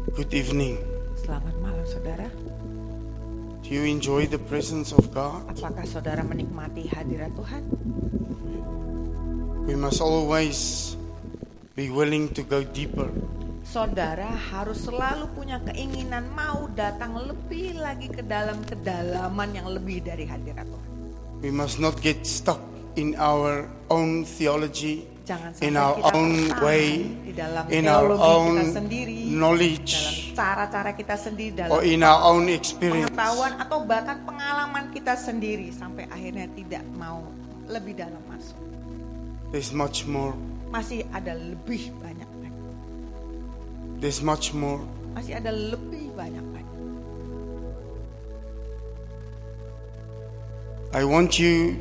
Good evening. Selamat malam saudara. Do you enjoy the presence of God? Apakah saudara menikmati hadirat Tuhan? We must always be willing to go deeper. Saudara harus selalu punya keinginan mau datang lebih lagi ke dalam kedalaman yang lebih dari hadirat Tuhan. We must not get stuck in our own theology, Jangan in sampai our kita own tertahan way, di dalam in our teologi own kita sendiri, dalam knowledge, cara-cara kita sendiri, dalam or in our own experience. pengetahuan atau bahkan pengalaman kita sendiri sampai akhirnya tidak mau lebih dalam masuk. There's much more. Masih ada lebih banyak lagi. There's much more. Masih ada lebih banyak lagi. I want you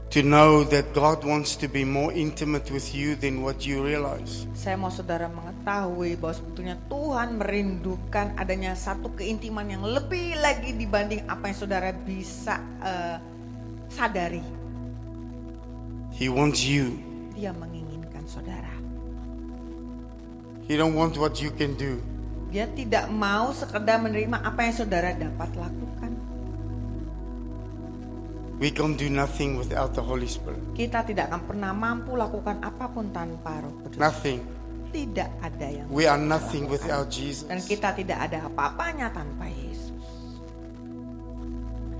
to know that God wants to be more intimate with you than what you realize. Saya mau saudara mengetahui bahwa sebetulnya Tuhan merindukan adanya satu keintiman yang lebih lagi dibanding apa yang saudara bisa sadari. He wants you. Dia menginginkan saudara. He don't want what you can do. Dia tidak mau sekedar menerima apa yang saudara dapat lakukan. We can do nothing without the Holy Spirit. Kita tidak akan pernah mampu lakukan apapun tanpa Roh Kudus. Nothing. Tidak ada yang We are bisa nothing kita lakukan. without Jesus. Dan kita tidak ada apa-apanya tanpa Yesus.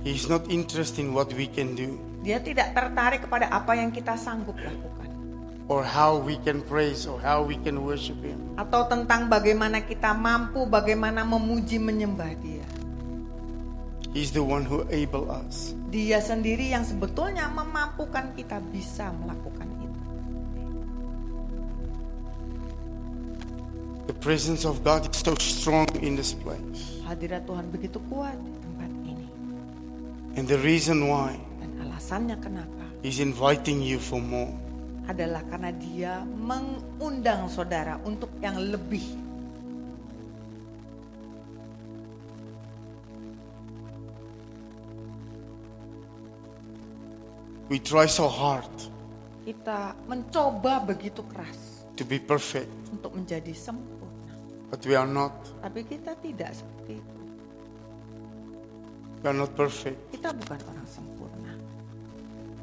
He's not interested in what we can do Dia tidak tertarik kepada apa yang kita sanggup lakukan. or how we can praise or how we can worship Him. Atau tentang bagaimana kita mampu, bagaimana memuji menyembah Dia. He's the one who able us. Dia sendiri yang sebetulnya memampukan kita bisa melakukan itu. The presence of God is so strong in this place. Hadirat Tuhan begitu kuat di tempat ini. And the reason why Dan alasannya kenapa He's inviting you for more. adalah karena Dia mengundang saudara untuk yang lebih. We try so hard Kita mencoba begitu keras to be perfect, untuk menjadi sempurna. but we are not. Tapi kita tidak seperti itu. We are not perfect. Kita bukan orang sempurna.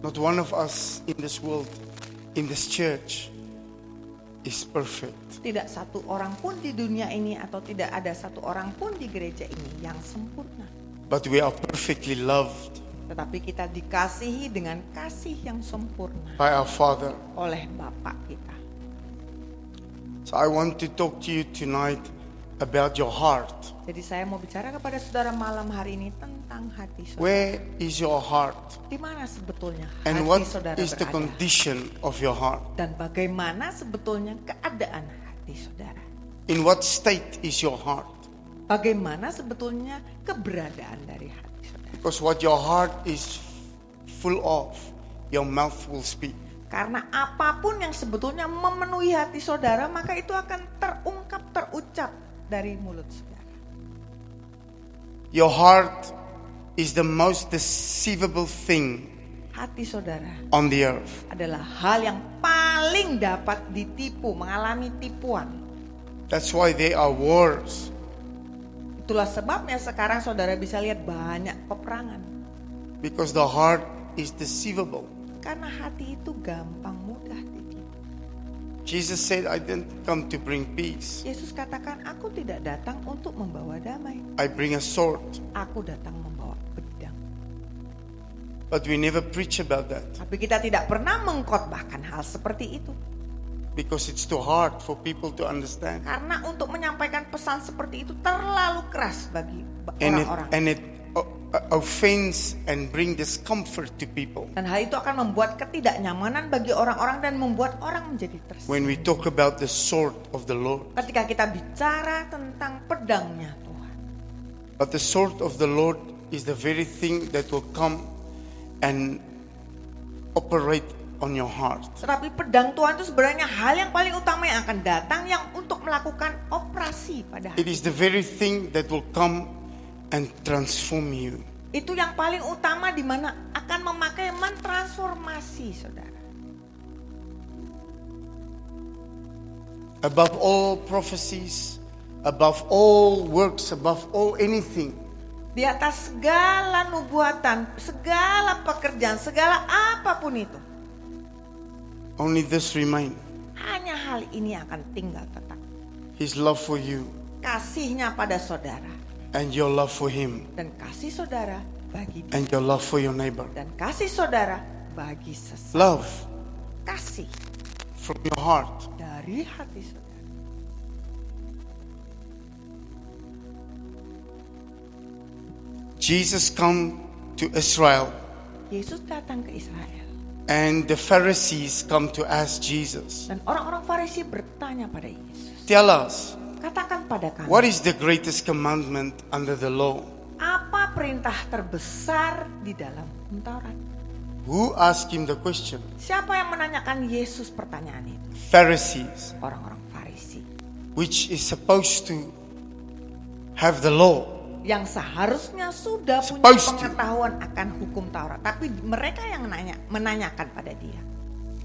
Not one of us in this world, in this church, is perfect. Tidak satu orang pun di dunia ini atau tidak ada satu orang pun di gereja ini yang sempurna. But we are perfectly loved Tetapi kita dikasihi dengan kasih yang sempurna by our Father. oleh Bapa kita. So I want to talk to you tonight about your heart. Jadi saya mau bicara kepada saudara malam hari ini tentang hati saudara. Where is your heart? Di mana sebetulnya And hati what saudara is the berada? condition of your heart? Dan bagaimana sebetulnya keadaan hati saudara? In what state is your heart? Bagaimana sebetulnya keberadaan dari hati saudara? Because what your heart is full of, your mouth will speak. Karena apapun yang sebetulnya memenuhi hati saudara, maka itu akan terungkap, terucap dari mulut saudara. Your heart is the most deceivable thing Hati saudara on the earth. adalah hal yang paling dapat ditipu, mengalami tipuan. That's why there are wars. Itulah sebabnya sekarang saudara bisa lihat banyak peperangan. Because the heart is deceivable. Karena hati itu gampang mudah ditipu. Jesus said, I didn't come to bring peace. Yesus katakan, aku tidak datang untuk membawa damai. I bring a sword. Aku datang membawa pedang. But we never preach about that. Tapi kita tidak pernah mengkhotbahkan hal seperti itu. Because it's too hard for people to understand. Karena untuk menyampaikan pesan seperti itu terlalu keras bagi And orang-orang. it offends and bring discomfort to people. Dan hal itu akan membuat ketidaknyamanan bagi orang-orang dan membuat orang menjadi When we tersinggung. talk about the sword of the Lord. Ketika kita bicara tentang pedangnya Tuhan. But the sword of the Lord is the very thing that will come and operate on your heart. Tetapi pedang Tuhan itu sebenarnya hal yang paling utama yang akan datang yang untuk melakukan operasi pada It hati. is the very thing that will come and transform you. Itu yang paling utama di mana akan memakai mentransformasi saudara. Above all prophecies, above all works, above all anything. Di atas segala nubuatan, segala pekerjaan, segala apapun itu. Only this remain. Hanya hal ini akan tinggal tetap. His love for you Kasihnya pada saudara. and your love for him Dan kasih saudara bagi dia. and your love for your neighbor. Dan kasih saudara bagi sesama. Love Kasih from your heart. dari hati saudara. Jesus come to Israel Yesus datang ke Israel. and the Pharisees come to ask Jesus, Dan orang-orang Farisi bertanya pada Yesus. tell us, Katakan pada kami. what is the greatest commandment under the law? Apa perintah terbesar di dalam hukum Taurat? Who asked him the question? Siapa yang menanyakan Yesus pertanyaan itu? Pharisees, Orang-orang Farisi. which is supposed to have the law. Yang seharusnya sudah punya Supposed to. pengetahuan akan hukum Taurat. Tapi mereka yang menanyakan pada dia.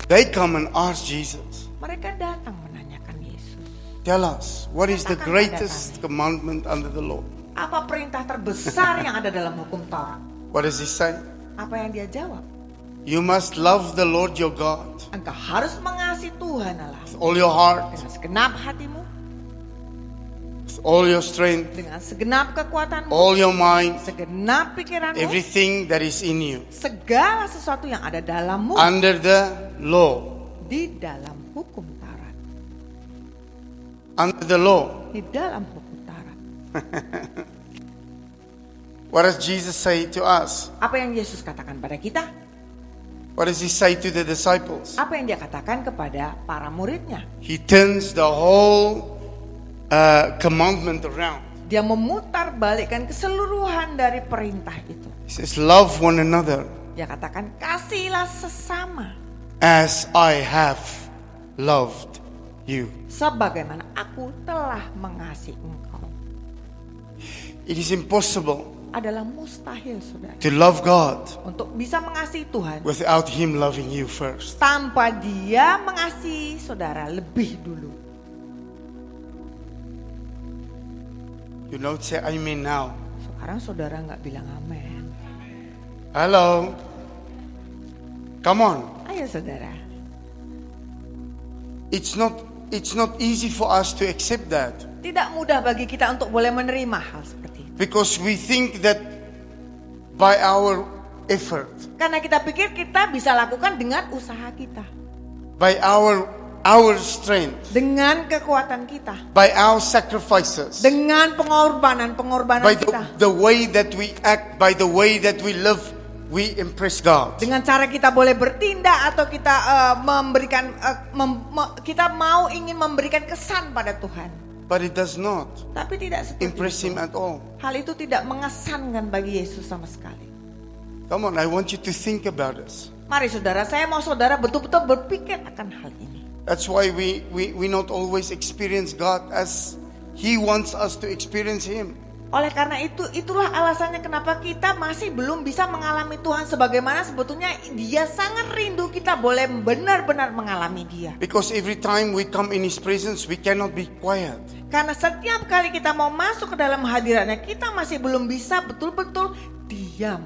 They come and ask Jesus, Mereka datang menanyakan Yesus. tell us, what is the Katakan pada greatest kami. commandment under the law? Apa perintah terbesar yang ada dalam hukum Taurat? What does he say? Apa yang dia jawab? You must love the Lord your God Engkau harus mengasihi Tuhan Allah with all your heart, dengan segenap hatimu, with all your strength, dengan segenap kekuatanmu, all your mind, segenap pikiranmu, everything that is in you. segala sesuatu yang ada dalammu Under the law. di dalam hukum Taurat. Under the law. Di dalam hukum Taurat. What does Jesus say to us? Apa yang Yesus katakan pada kita? What does he say to the disciples? Apa yang dia katakan kepada para muridnya? He turns the whole commandment around. Dia memutar balikkan keseluruhan dari perintah itu. He says, love one another Dia katakan, kasihilah sesama as I have loved you. sebagaimana aku telah mengasihi engkau. It is impossible Adalah mustahil, saudara, to love God untuk bisa mengasihi Tuhan without him loving you first. tanpa dia mengasihi saudara lebih dulu. You don't say amen now. Sekarang saudara nggak bilang amin. Hello. Come on. Ayo saudara. It's not easy for us to accept that. Tidak mudah bagi kita untuk boleh menerima hal seperti itu. Because we think that by our effort, Karena kita pikir kita bisa lakukan dengan usaha kita. by our strength, Dengan kekuatan kita. by our sacrifices, Dengan pengorbanan by kita. the way that we act, by the way that we live, we impress God. Dengan cara kita boleh bertindak atau kita memberikan kita ingin memberikan kesan pada Tuhan. But it does not Tapi tidak seperti impress itu. him at all. Hal itu tidak mengesankan bagi Yesus sama sekali. Come on, I want you to think about this. Mari saudara, saya mau saudara betul-betul berpikir akan hal ini. That's why we not always experience God as he wants us to experience him. Oleh karena itulah alasannya kenapa kita masih belum bisa mengalami Tuhan sebagaimana sebetulnya Dia sangat rindu kita boleh benar-benar mengalami Dia. Because every time we come in his presence, we cannot be quiet. Karena setiap kali kita mau masuk ke dalam hadiratnya, kita masih belum bisa betul-betul diam.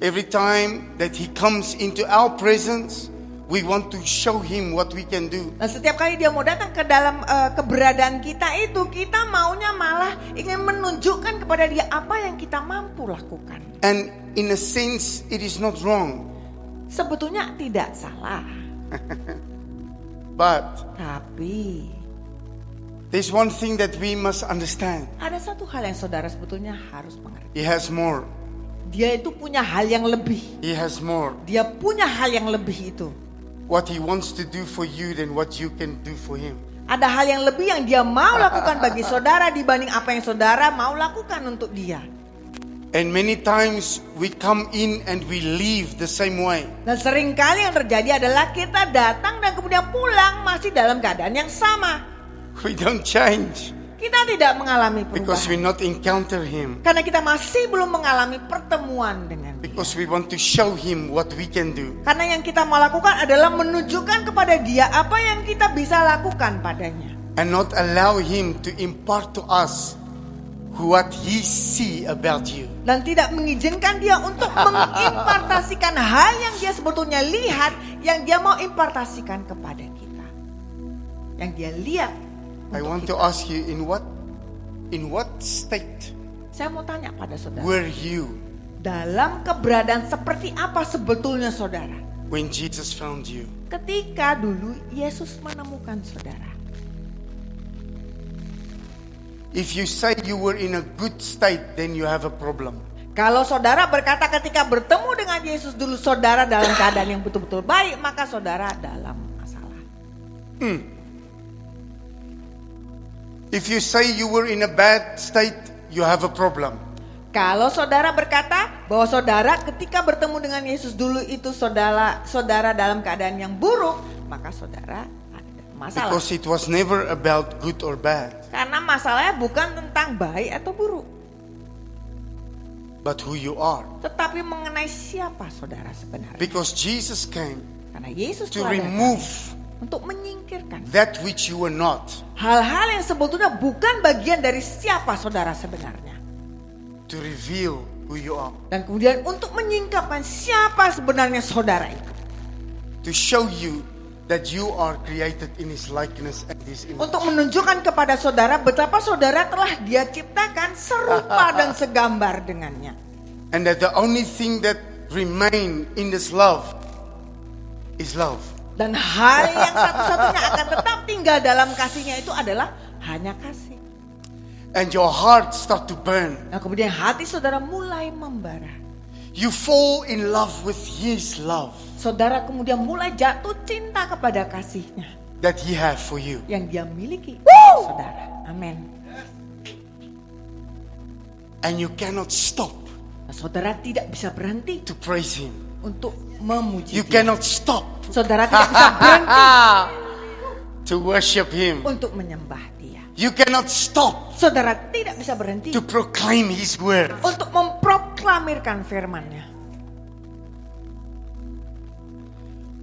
Every time that he comes into our presence, we want to show him what we can do. Dan setiap kali Dia mau datang ke dalam keberadaan kita itu, kita maunya malah ingin menunjukkan kepada Dia apa yang kita mampu lakukan. And in a sense, it is not wrong. Sebetulnya tidak salah. But Tapi there's one thing that we must understand. ada satu hal yang saudara sebetulnya harus mengerti. He has more. Dia itu punya hal yang lebih. He has more. Dia punya hal yang lebih itu. What he wants to do for you than what you can do for him. Ada hal yang lebih yang dia mau lakukan bagi saudara dibanding apa yang saudara mau lakukan untuk dia. And many times we come in and we leave the same way. Dan seringkali yang terjadi adalah kita datang dan kemudian pulang masih dalam keadaan yang sama. We don't change Kita tidak mengalami because we perubahan. not encounter him. Karena kita masih belum mengalami pertemuan dengan dia. Because we want to show him what we can do. Karena yang kita mau lakukan adalah menunjukkan kepada dia apa yang kita bisa lakukan padanya. and not allow him to impart to us what he see about you. Dan tidak mengizinkan dia untuk mengimpartasikan hal yang dia sebetulnya lihat, yang dia mau impartasikan kepada kita. Yang dia lihat. I want to ask you, in what state Saya mau tanya pada saudara. were you Dalam keberadaan seperti apa sebetulnya saudara? when Jesus found you? Ketika dulu Yesus menemukan saudara. If you say you were in a good state, then you have a problem. Kalau saudara berkata ketika bertemu dengan Yesus dulu saudara dalam keadaan yang betul-betul baik, maka saudara dalam masalah. If you say you were in a bad state, you have a problem. Kalau saudara berkata bahwa saudara ketika bertemu dengan Yesus dulu itu saudara dalam keadaan yang buruk, maka saudara ada masalah. Because it was never about good or bad, Karena masalahnya bukan tentang baik atau buruk, but who you are. tetapi mengenai siapa saudara sebenarnya. Because Jesus came Karena Yesus to telah datang remove untuk menyingkirkan that which you were not, hal-hal yang sebetulnya bukan bagian dari siapa saudara sebenarnya. to reveal who you are, Dan kemudian untuk menyingkapkan siapa sebenarnya saudara itu. to show you that you are created in His likeness and His image. Untuk menunjukkan kepada saudara betapa saudara telah dia ciptakan serupa dan segambar dengannya. And that the only thing that remain in this love is love. Dan hal yang satu-satunya akan tetap tinggal dalam kasihnya itu adalah hanya kasih. And your heart start to burn. Nah kemudian hati saudara mulai membara. You fall in love with His love Saudara kemudian mulai jatuh cinta kepada kasihnya that He have for you. yang dia miliki. Saudara, amin. And you cannot stop Nah, saudara tidak bisa berhenti to praise Him. untuk memuji You dia. cannot stop Saudara tidak bisa berhenti to worship Him. untuk menyembah dia. You cannot stop Saudara tidak bisa berhenti to proclaim His word. untuk memproklamirkan firman-Nya.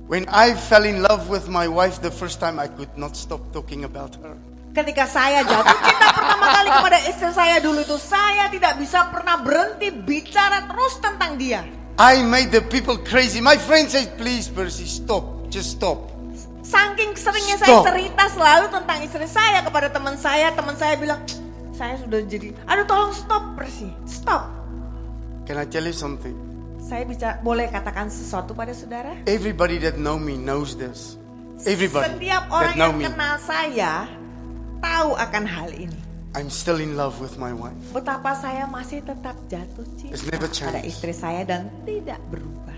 When I fell in love with my wife the first time, I could not stop talking about her. Ketika saya jatuh cinta pertama kali kepada istri saya dulu itu, saya tidak bisa pernah berhenti bicara terus tentang dia. I made the people crazy. My friend said, please Percy, stop. Just stop. Saking seringnya Stop. saya cerita selalu tentang istri saya kepada teman saya bilang, saya sudah jadi, aduh tolong stop Percy, stop. Can I tell you something? Saya boleh katakan sesuatu pada saudara? Everybody that know me knows this. Everybody Setiap that orang know yang me, kenal saya tahu akan hal ini. I'm still in love with my wife. Betapa saya masih tetap jatuh It's cinta never pada changed. istri saya dan tidak berubah.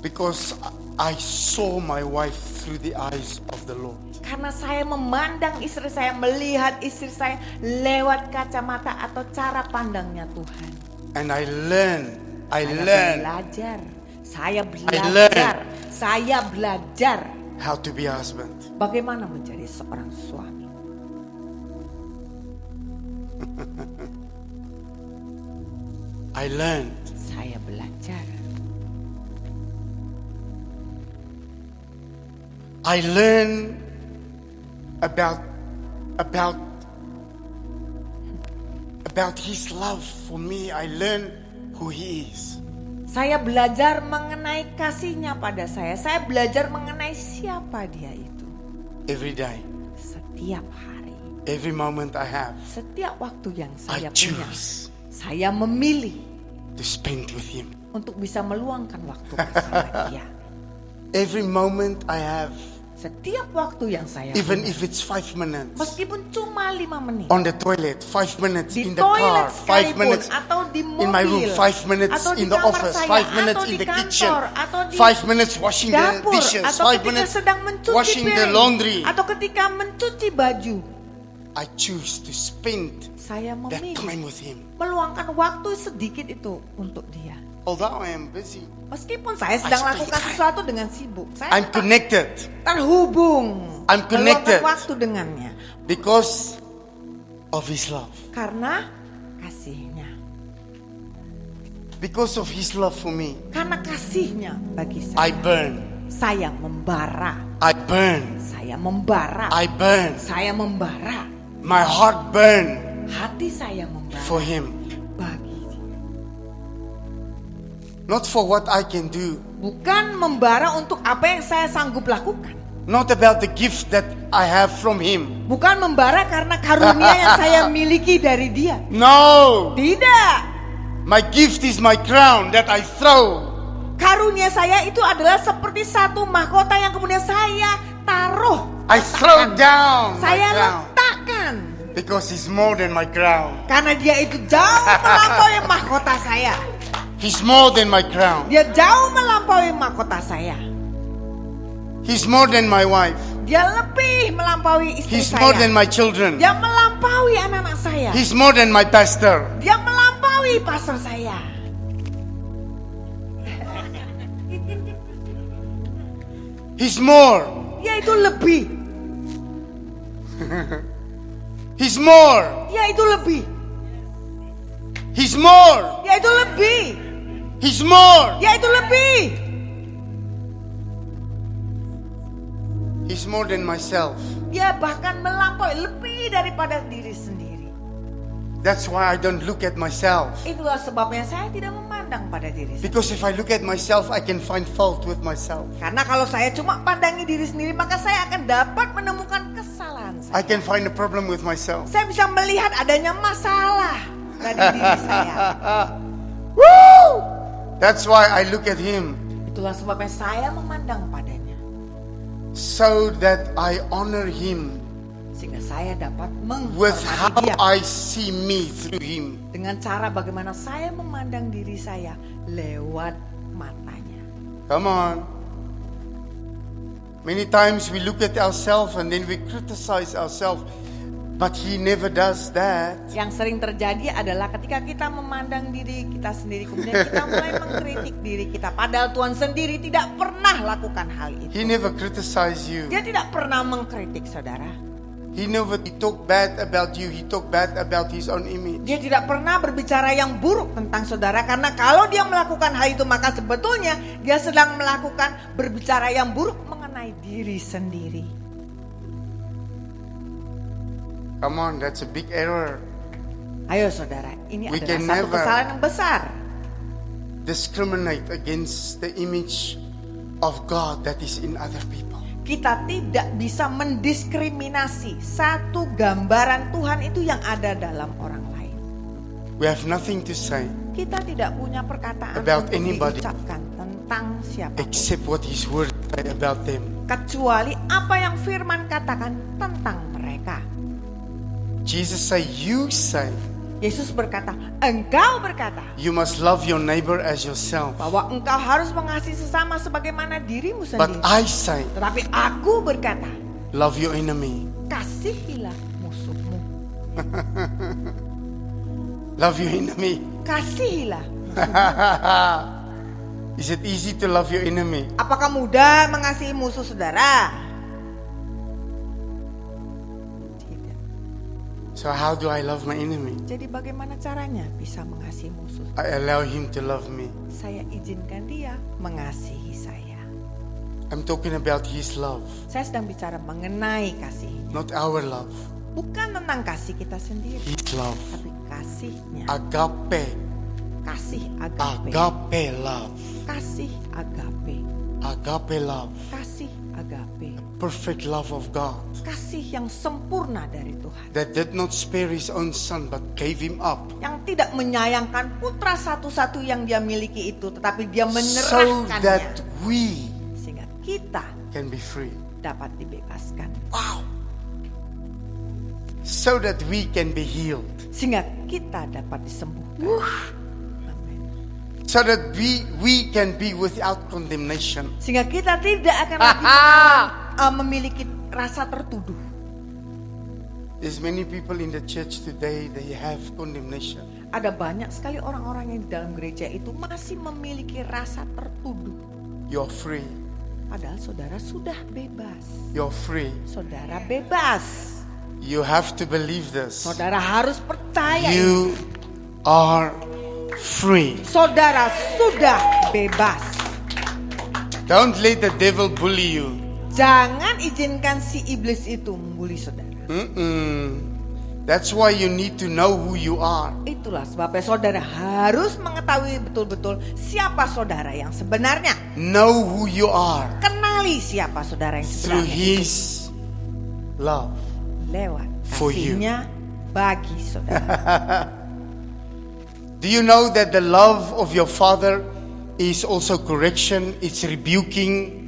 Because I saw my wife through the eyes of the Lord. Karena saya memandang istri saya, melihat istri saya lewat kacamata atau cara pandangnya Tuhan. And I learned Saya belajar how to be a husband. bagaimana menjadi seorang suami. I learned Saya belajar. I learned about His love for me. I learned who He is. Saya belajar mengenai kasihnya pada saya. Saya belajar mengenai siapa dia itu. Every day, Setiap hari, every moment I have, setiap waktu yang I saya punya, choose saya memilih to spend with Him. untuk bisa meluangkan waktu bersama dia. Every moment I have, Setiap waktu yang saya even punya, if it's 5 minutes meskipun cuma 5 menit, on the toilet, 5 minutes di in the car, toilet 5 sekalipun, minutes atau di mobil, in my room, 5 minutes atau di in the kamar office, saya, 5 minutes atau in di the kantor, kitchen, atau di 5 minutes washing the dapur, dishes, atau 5 ketika minutes sedang mencuci washing the piring, laundry. atau ketika mencuci baju, I choose to spend saya that memilih time with Him. meluangkan waktu sedikit itu untuk dia. Although I am busy, Meskipun saya sedang spend lakukan time. sesuatu dengan sibuk, saya I'm tetap connected terhubung, I'm connected. meluangkan waktu dengannya because of His love. karena kasihnya, Because of His love for me, karena kasihnya bagi I saya. burn. Saya membara. I burn. Saya membara. I burn. Saya membara. My heart burn Hati saya membara for him. bagi dia. Not for what I can do. Bukan membara untuk apa yang saya sanggup lakukan. Not about the gift that I have from him. Bukan membara karena karunia yang saya miliki dari dia. No. Tidak. My gift is my crown that I throw. Karunia saya itu adalah seperti satu mahkota yang kemudian saya taruh. I throw down my Saya crown. letakkan. Because he's more than my crown. Karena dia itu jauh melampaui mahkota saya. He's more than my crown. Dia jauh melampaui mahkota saya. He's more than my wife. Dia lebih melampaui istri He's saya. more than my children. Dia melampaui anak-anak saya. He's more than my pastor. Dia melampaui pastor saya. He's more. Dia itu lebih. He's more. Dia itu lebih. He's more. Dia itu lebih. He's more. Dia itu lebih. He's more than myself. Dia bahkan melampaui lebih daripada diri sendiri. That's why I don't look at myself. Itulah sebabnya saya tidak memandang pada diri sendiri. Because if I look at myself, I can find fault with myself. Karena kalau saya cuma pandangi diri sendiri, maka saya akan dapat menemukan kesalahan I saya. can find a problem with myself. Saya bisa melihat adanya masalah dari diri saya. Woo! That's why I look at him. Itulah sebabnya saya memandang padanya. So that I honor him Sehingga saya dapat with how menghormati dia. I see me through him. Dengan cara bagaimana saya memandang diri saya lewat matanya. Come on. Many times we look at ourselves and then we criticize ourselves. But he never does that. Yang sering terjadi adalah ketika kita memandang diri kita sendiri, kemudian kita mulai mengkritik diri kita. Padahal Tuhan sendiri tidak pernah lakukan hal itu. He never criticize you. Dia tidak pernah mengkritik saudara. He talk bad about you. He talk bad about his own image. Dia tidak pernah berbicara yang buruk tentang saudara. Karena kalau dia melakukan hal itu, maka sebetulnya dia sedang melakukan berbicara yang buruk mengenai diri sendiri. Come on, that's a big error. Ayo saudara, ini We adalah can satu never kesalahan yang besar. Discriminate against the image of God that is in other people. Kita tidak bisa mendiskriminasi satu gambaran Tuhan itu yang ada dalam orang lain. We have nothing to say Kita tidak punya perkataan About untuk anybody. diucapkan tentang siapa, except what his word say about them. kecuali apa yang firman katakan tentang mereka. Jesus say, Yesus berkata, engkau berkata you must love your neighbor as yourself. bahwa engkau harus mengasihi sesama sebagaimana dirimu But sendiri. I say, Tetapi aku berkata, love your enemy. kasihilah musuhmu. Love your enemy. Kasihilah. Is it easy to love your enemy? Apakah mudah mengasihi musuh saudara? Tidak. So how do I love my enemy? Jadi bagaimana caranya bisa mengasihi musuh? I allow him to love me. Saya izinkan dia mengasihi saya. I'm talking about his love, Saya sedang bicara mengenai kasih. not our love. Bukan tentang kasih kita sendiri, His love. tapi kasihnya. Agape. Kasih agape. Agape love. Kasih agape. Agape love. Kasih agape. Perfect love of God. Kasih yang sempurna dari Tuhan. That did not spare his own son but gave him up. Yang tidak menyayangkan putra satu-satu yang dia miliki itu, tetapi dia So menyerahkannya. that we Sehingga kita can be free. dapat dibebaskan. Wow. So that we can be healed. Sehingga kita dapat disembuhkan. Amin. So that we can be without condemnation. Sehingga kita tidak akan lagi memiliki rasa tertuduh. There's many people in the church today, they have condemnation. Ada banyak sekali orang-orang yang di dalam gereja itu masih memiliki rasa tertuduh. You're free. Padahal saudara sudah bebas. You're free. Saudara bebas. You have to believe this. Saudara harus percaya ini. You are free. Saudara sudah bebas. Don't let the devil bully you. Jangan izinkan si iblis itu membuli saudara. That's why you need to know who you are. Itulah sebabnya saudara harus mengetahui betul-betul siapa saudara yang sebenarnya. Know who you are Kenali siapa saudara yang through sebenarnya. His love. Lewat For you. kasihnya bagi saudara. Do you know that the love of your Father is also correction, it's rebuking?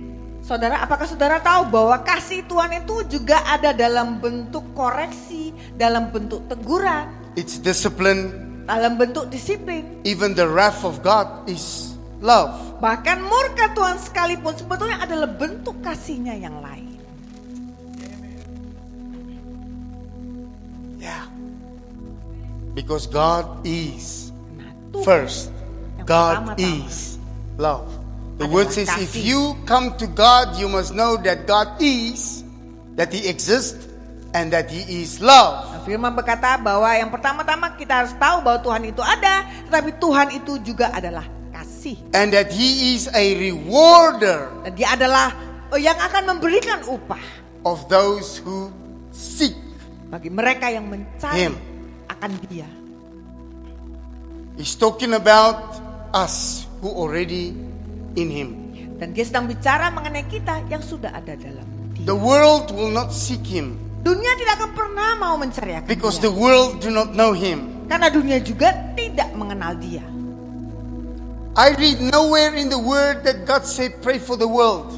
Saudara, apakah saudara tahu bahwa kasih Tuhan itu juga ada dalam bentuk koreksi, dalam bentuk teguran, It's discipline. dalam bentuk disiplin. Even the wrath of God is love. Bahkan murka Tuhan sekalipun sebetulnya adalah bentuk kasihnya yang lain. Yeah. Because God is Nah, Tuhan first. yang God pertama-tama is love. The adalah word says if kasih. you come to God, you must know that God is, that He exists, and that He is love. Nah, Firman berkata bahwa yang pertama-tama kita harus tahu bahwa Tuhan itu ada, tetapi Tuhan itu juga adalah kasih. And that He is a rewarder Dan Dia adalah yang akan memberikan upah of those who seek bagi mereka yang mencari Him. akan Dia. He's talking about us who already in Him. Dan Dia sedang bicara mengenai kita yang sudah ada dalam Dia. The world will not seek Him Dunia tidak akan pernah mau mencari akan because Dia. the world do not know Him. Karena dunia juga tidak mengenal Dia. I read nowhere in the Word that God said pray for the world.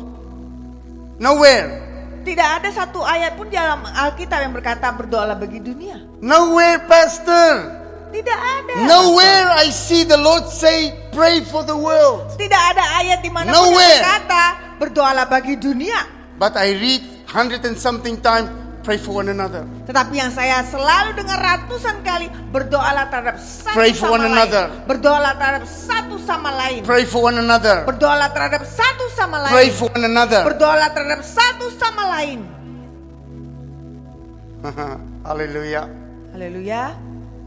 Nowhere. Tidak ada satu ayat pun dalam Alkitab yang berkata berdoalah bagi dunia. Nowhere, Pastor. Tidak ada. Nowhere I see the Lord say pray for the world. Tidak ada ayat di mana pun Nowhere. yang berkata berdoalah bagi dunia. But I read 100 and something times pray for one another. Tetapi yang saya selalu dengar ratusan kali berdoalah terhadap satu Pray for sama one lain. another. Berdoalah terhadap satu sama lain. Pray for one another. Berdoalah terhadap satu sama lain. Pray for one another. Berdoalah terhadap satu sama lain. Hallelujah. Haleluya.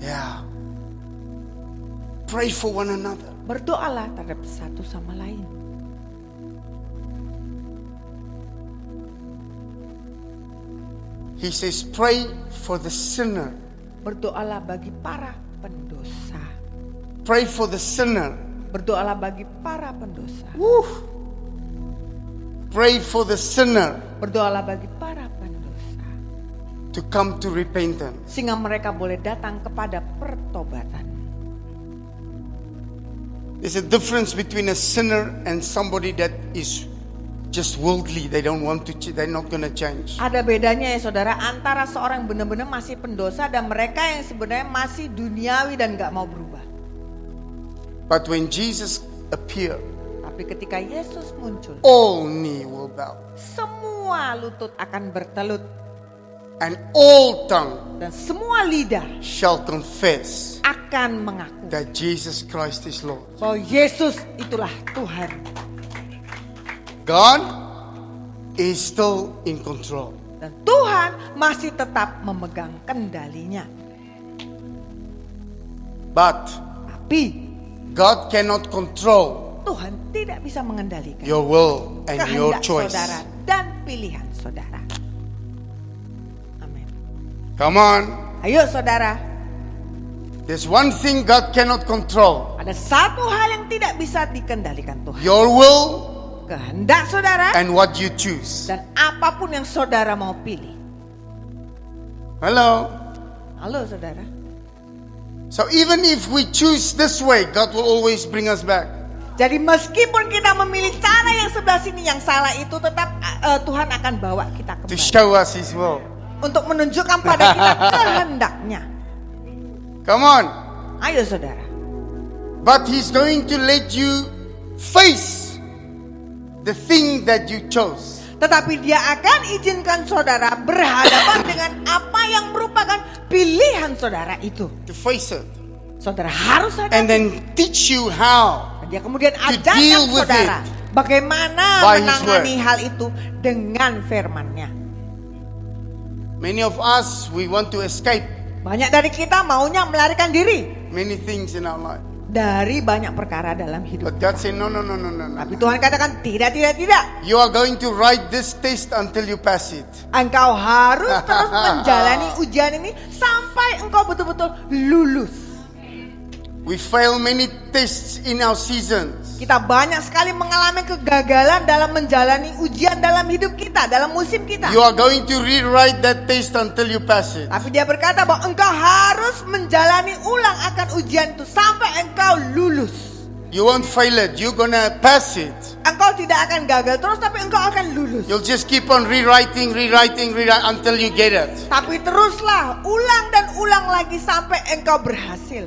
Yeah. Pray for one another. Berdoalah terhadap satu sama lain. He says pray for the sinner. Berdoalah bagi para pendosa. Pray for the sinner. Berdoalah bagi para pendosa. Woo. Pray for the sinner Berdoalah bagi para pendosa. to come to repentance. Sehingga mereka boleh datang kepada pertobatan. There's a difference between a sinner and somebody that is just worldly. They don't want to. They're not going to change. Ada bedanya ya saudara antara seorang yang benar-benar masih pendosa dan mereka yang sebenarnya masih duniawi dan gak mau berubah. But when Jesus appeared, Tapi ketika Yesus muncul, all knee will bow semua lutut akan bertelut and all tongue dan semua lidah shall confess akan mengaku that Jesus Christ is Lord. bahwa Yesus itulah Tuhan. God is still in control. Dan Tuhan masih tetap memegang kendalinya. But Tapi God cannot control Tuhan tidak bisa mengendalikan your will and your kehendak choice. saudara dan pilihan saudara. Amin. Come on. Ayo saudara, There's one thing God cannot control. ada satu hal yang tidak bisa dikendalikan Tuhan. Your will Kehendak saudara and what you choose. dan apapun yang saudara mau pilih. Hello. Halo saudara. So even if we choose this way, God will always bring us back. Jadi meskipun kita memilih cara yang sebelah sini yang salah itu, tetap Tuhan akan bawa kita To kembali show us His will. untuk menunjukkan pada kita kehendaknya. Come on. Ayo saudara. But He's going to let you face the thing that you chose. Tetapi Dia akan izinkan saudara berhadapan dengan apa yang merupakan pilihan saudara itu. To face it. Saudara harus hadapi. And then teach you how. Dan Dia kemudian deal ajarkan with saudara it bagaimana by His menangani word. hal itu dengan firman-Nya. Many of us, we want to escape Banyak dari kita maunya melarikan diri. many things in our life. dari banyak perkara dalam hidup. But God said, no. Tapi Tuhan katakan tidak. You are going to ride this test until you pass it. Engkau harus terus menjalani ujian ini sampai engkau betul-betul lulus. We fail many tests in our seasons. Kita banyak sekali mengalami kegagalan dalam menjalani ujian dalam hidup kita, dalam musim kita. You are going to rewrite that test until you pass it. Tapi dia berkata bahwa engkau harus menjalani ulang akan ujian itu sampai engkau lulus. You won't fail it. You're gonna pass it. Engkau tidak akan gagal terus, tapi engkau akan lulus. You'll just keep on rewriting until you get it. Tapi teruslah ulang dan ulang lagi sampai engkau berhasil.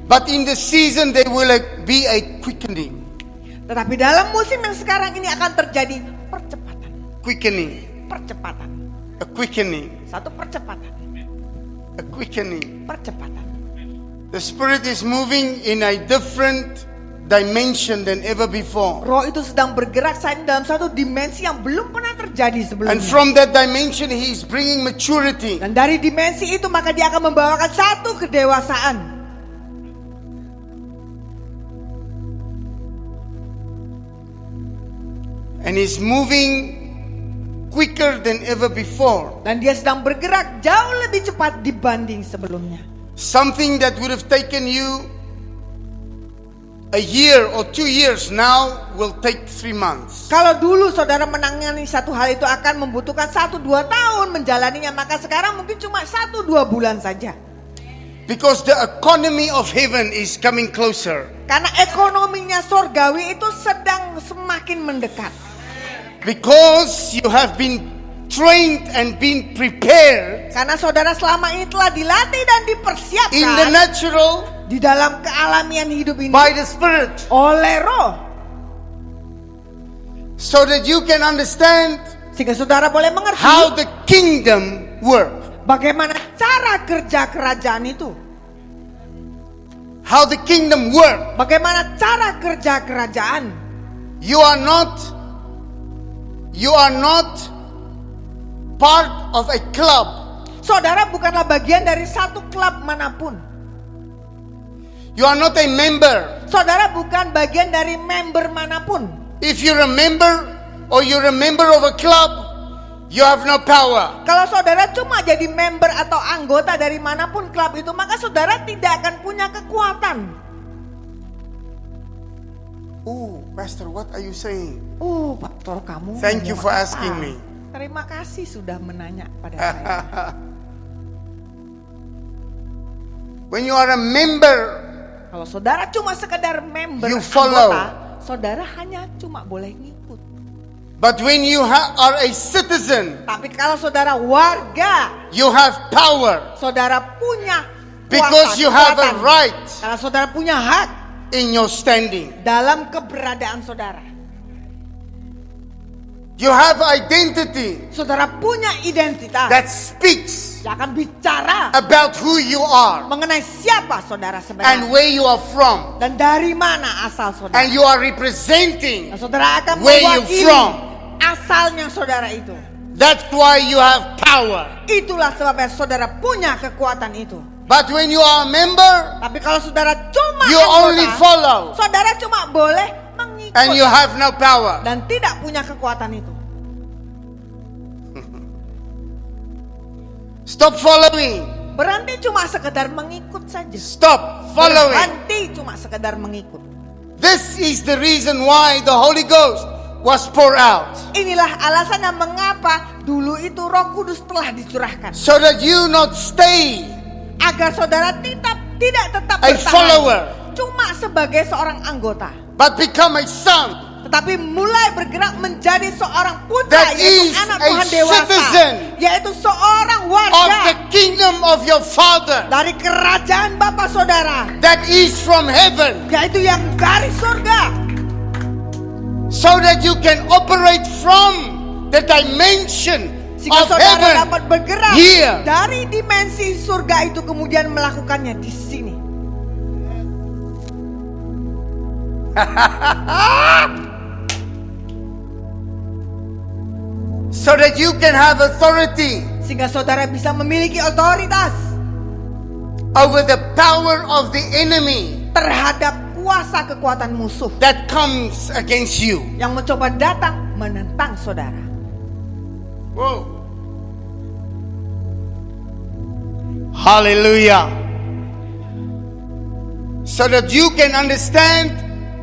But in the season there will be a quickening. Tetapi dalam musim yang sekarang ini akan terjadi percepatan. Percepatan. A quickening. Satu percepatan. A quickening. Percepatan. The Spirit is moving in a different dimension than ever before. Roh itu sedang bergerak saat ini dalam satu dimensi yang belum pernah terjadi sebelumnya. And from that dimension He is bringing maturity. Dan dari dimensi itu maka dia akan membawakan satu kedewasaan. And He's moving quicker than ever before. Dan dia sedang bergerak jauh lebih cepat dibanding sebelumnya. Something that would have taken you a year or 2 years now will take 3 months. Kalau dulu saudara menangani satu hal itu akan membutuhkan 1-2 tahun menjalaninya, maka sekarang mungkin cuma 1-2 bulan saja. Because the economy of heaven is coming closer. Karena ekonominya sorgawi itu sedang semakin mendekat. Because you have been trained and been prepared Karena saudara selama ini telah dilatih dan dipersiapkan in the natural di dalam kealamian hidup ini by the Spirit, oleh Roh, so that you can understand sehingga saudara boleh mengerti how the kingdom work. bagaimana cara kerja kerajaan itu. How the kingdom work. Bagaimana cara kerja kerajaan. You are not part of a club. Saudara bukanlah bagian dari satu klub manapun. You are not a member. Saudara bukan bagian dari member manapun. If you're a member or you're a member of a club, you have no power. Kalau saudara cuma jadi member atau anggota dari manapun klub itu, maka saudara tidak akan punya kekuatan. Pastor, what are you saying? Pastor, kamu Thank you ngomong for apa? asking me. Terima kasih sudah menanya pada saya. When you are a member, Kalau saudara cuma sekedar member you follow. anggota, saudara hanya cuma boleh ngikut. But when you are a citizen, Tapi kalau saudara warga, you have power saudara punya because kuasa, you have a kekuatan. right Karena saudara punya hak in your standing. dalam keberadaan saudara. You have identity Saudara punya identitas that speaks yang akan bicara about who you are mengenai siapa saudara and sebenarnya where you are from, dan dari mana asal saudara. and you are representing. Dan saudara akan where you mewakili from. asalnya saudara itu. That's why you have power. Itulah sebabnya saudara punya kekuatan itu. But when you are a member, Tapi kalau saudara cuma you anggota, only follow saudara cuma boleh mengikut and you have no power. dan tidak punya kekuatan itu. Stop following. Berhenti cuma sekedar mengikut saja. Stop following. Berhenti cuma sekedar mengikut. This is the reason why the Holy Ghost was poured out. Inilah alasannya mengapa dulu itu Roh Kudus telah dicurahkan. So that you not stay Agar saudara tidak tetap a bertahan follower, cuma sebagai seorang anggota, but become a son tetapi mulai bergerak menjadi seorang putra, that yaitu is anak a Tuhan dewasa, citizen yaitu seorang of warga the kingdom of your Father, dari kerajaan Bapa saudara, that is from heaven, yaitu yang dari surga, so that you can operate from the dimension sehingga of saudara heaven dapat bergerak here. dari dimensi surga itu kemudian melakukannya di sini. So that you can have authority Sehingga saudara bisa memiliki otoritas over the power of the enemy terhadap kuasa kekuatan musuh that comes against you. yang mencoba datang menentang saudara. Whoa. Hallelujah. So that you can understand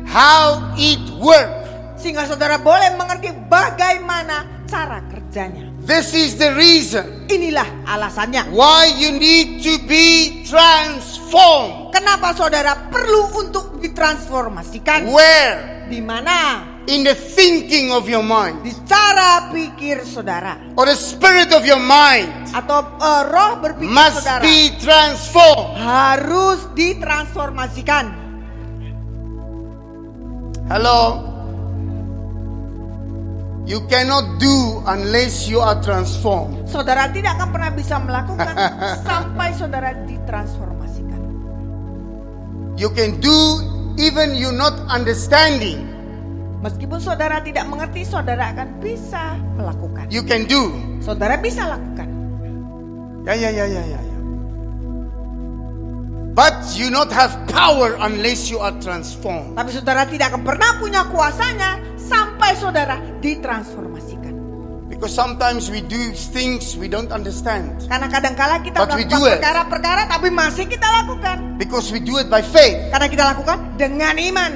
how it works. Sehingga saudara boleh mengerti bagaimana cara kerjanya. This is the reason Inilah alasannya. why you need to be transformed. Kenapa saudara perlu untuk ditransformasikan? Where? Di mana? In the thinking of your mind, Di cara pikir saudara. or the spirit of your mind Atau roh berpikir must saudara. be transformed. Harus ditransformasikan. Hello? You cannot do unless you are transformed. Saudara tidak akan pernah bisa melakukan sampai saudara ditransformasikan. You can do even you not understanding. Meskipun saudara tidak mengerti, saudara akan bisa melakukan. You can do. Saudara bisa lakukan. Yeah. But you not have power unless you are transformed. Tapi saudara tidak akan pernah punya kuasanya sampai saudara ditransformasikan. Because sometimes we do things we don't understand. Karena kadangkala kita But we melakukan do it. perkara-perkara tapi masih kita lakukan. Because we do it by faith. Karena kita lakukan dengan iman.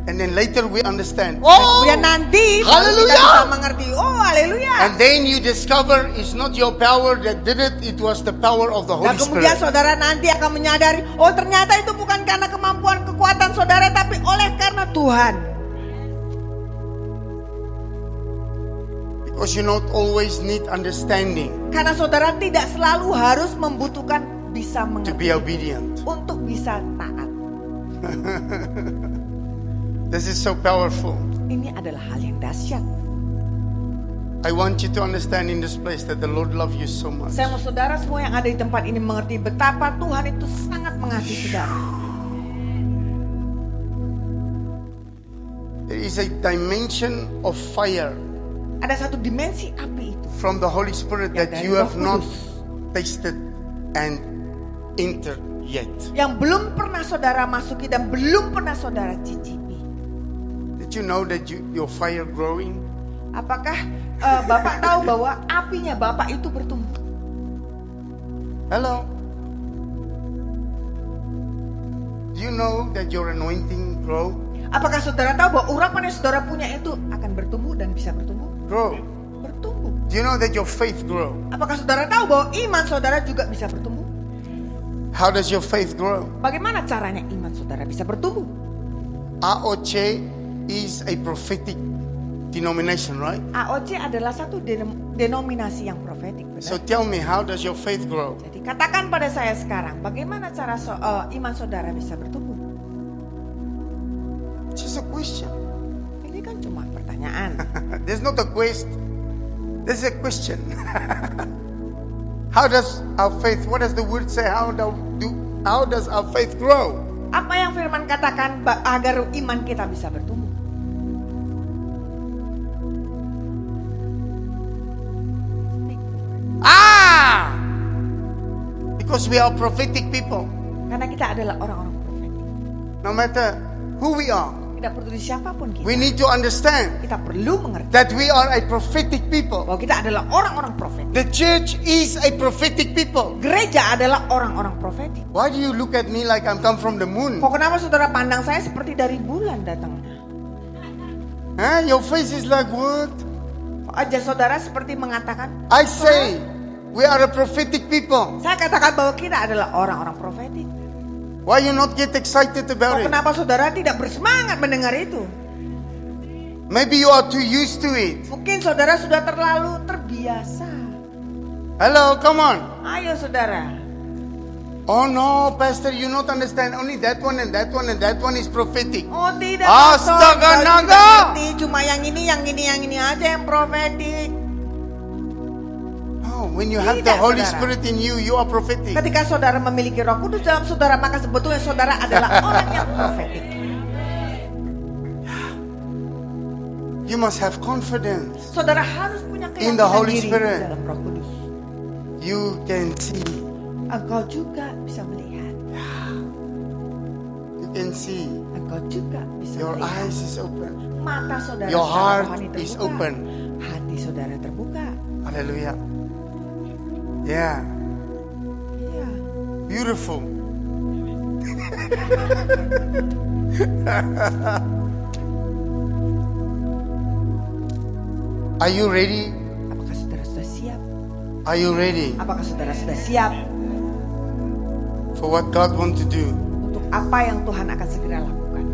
And then later we understand. Dan kemudian nanti baru kita Hallelujah. bisa mengerti. Oh, haleluya. And then you discover it's not your power that did it. It was the power of the Holy Dan kemudian Spirit. saudara nanti akan menyadari, oh ternyata itu bukan karena kemampuan kekuatan saudara, tapi oleh karena Tuhan. Because you not always need understanding Karena saudara tidak selalu harus membutuhkan bisa to mengerti be obedient. untuk bisa taat. This is so powerful. Ini adalah hal yang dahsyat. I want you to understand in this place that the Lord loves you so much. Saya mau saudara semua yang ada di tempat ini mengerti betapa Tuhan itu sangat mengasihi saudara. There is a dimension of fire Ada satu dimensi api itu from the Holy Spirit yang that dari you have Roh not Kudus, tasted and entered yet. yang belum pernah saudara masuki dan belum pernah saudara cicipi. Did you know that your fire growing? Apakah Bapak tahu bahwa apinya Bapak itu bertumbuh? Hello? Do you know that your anointing grow? Apakah saudara tahu bahwa urapan yang saudara punya itu akan bertumbuh dan bisa bertumbuh? Grow. Bertumbuh. Do you know that your faith grow? Apakah saudara tahu bahwa iman saudara juga bisa bertumbuh? How does your faith grow? Bagaimana caranya iman saudara bisa bertumbuh? AOC is a prophetic denomination, right? AOC adalah satu denominasi yang profetik, benar? So tell me, how does your faith grow? Jadi katakan pada saya sekarang, bagaimana cara iman saudara bisa bertumbuh? Just a question. Ini kan cuma pertanyaan. There's not a quest. This is a question. How does our faith, what does the word say? How does our faith grow? Apa yang firman katakan agar iman kita bisa bertumbuh? Because we are prophetic people. Karena kita adalah orang-orang profetik. No matter who we are, Tidak peduli siapapun kita. we need to understand Kita perlu mengerti that we are a prophetic people. bahwa kita adalah orang-orang profetik. The church is a prophetic people. Gereja adalah orang-orang profetik. Why do you look at me like I'm come from the moon? Kok kenapa saudara pandang saya seperti dari bulan datangnya? Huh? Your face is like what? Kok aja saudara seperti mengatakan, I say we are a prophetic people. saya katakan bahwa kita adalah orang-orang profetik. Why you not get excited Kok about it? kenapa saudara tidak bersemangat mendengar itu? Maybe you are too used to it. Mungkin saudara sudah terlalu terbiasa. Hello, come on. Ayo saudara. Oh no, Pastor, you not understand. Only that one and that one and that one is prophetic. Oh tidak, Astaga, Pastor. Kita naga. ngerti, cuma yang ini aja yang profetik. Oh, when you have Tidak, the Holy saudara. Spirit in you, you are prophetic. Ketika saudara memiliki Roh Kudus dalam saudara, maka sebetulnya saudara adalah orang yang profetik. You must have confidence. Saudara harus punya In the keyakinan Holy diri Spirit. dalam Roh Kudus. You can see. Engkau juga bisa melihat. You can see. Engkau juga bisa Your melihat. eyes is open. Mata saudara Your secara heart rohani is terbuka. open. Hati saudara terbuka. Hallelujah. Yeah. Iya. Beautiful. Are you ready? Apakah saudara sudah siap? Are you ready Apakah saudara sudah siap for what God wants to do? untuk apa yang Tuhan akan segera lakukan?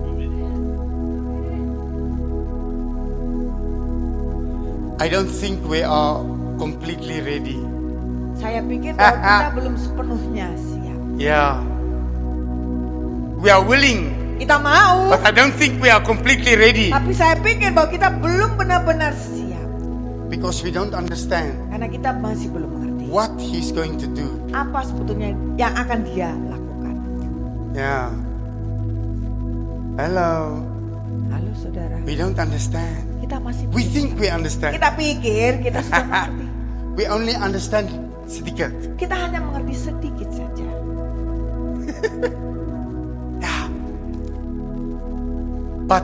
I don't think we are completely ready. Saya pikir bahwa kita belum sepenuhnya siap. Yeah. We are willing, Kita mau, but I don't think we are completely ready tapi saya pikir bahwa kita belum benar-benar siap. because we don't understand Karena kita masih belum mengerti what He's going to do. apa sebetulnya yang akan dia lakukan. Yeah. Hello. Halo saudara, We don't understand. kita masih We belum- think we understand. kita pikir kita sudah mengerti. We only understand sedikit. Kita hanya mengerti sedikit saja. Yeah. But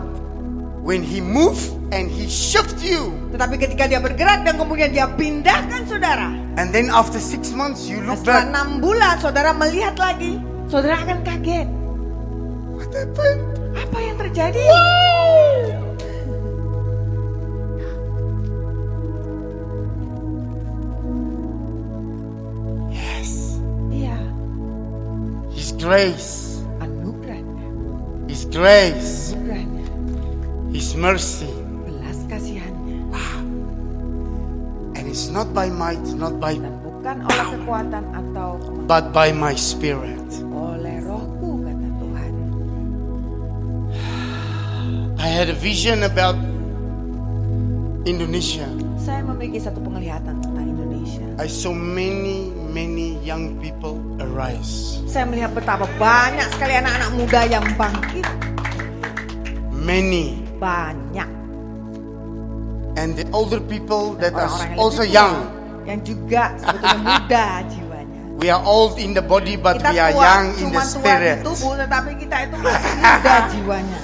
when He move and He shift you, Tetapi ketika dia bergerak dan kemudian dia pindahkan saudara, and then after 6 months you nah, look setelah back, 6 bulan saudara melihat lagi, saudara akan kaget. what happened? Apa yang terjadi? Yes. Iya, His grace, anugerahnya, His grace, anugerahnya, His mercy. belas kasihannya, And it's not by might, not by, dan bukan oleh kekuatan atau kemampuan, but by my spirit. oleh rohku, kata Tuhan. I had a vision about Indonesia. Saya memiliki satu penglihatan tentang Indonesia. I saw many young people arise. Saya melihat betapa banyak sekali anak-anak muda yang bangkit. Many. Banyak. And the older people that are Orang-orang yang also lebih tua, young. yang juga sebetulnya muda jiwanya. We are old in the body, but Kita we are tua, young in cuma the tua di spirit. tubuh, tetapi kita itu masih muda jiwanya.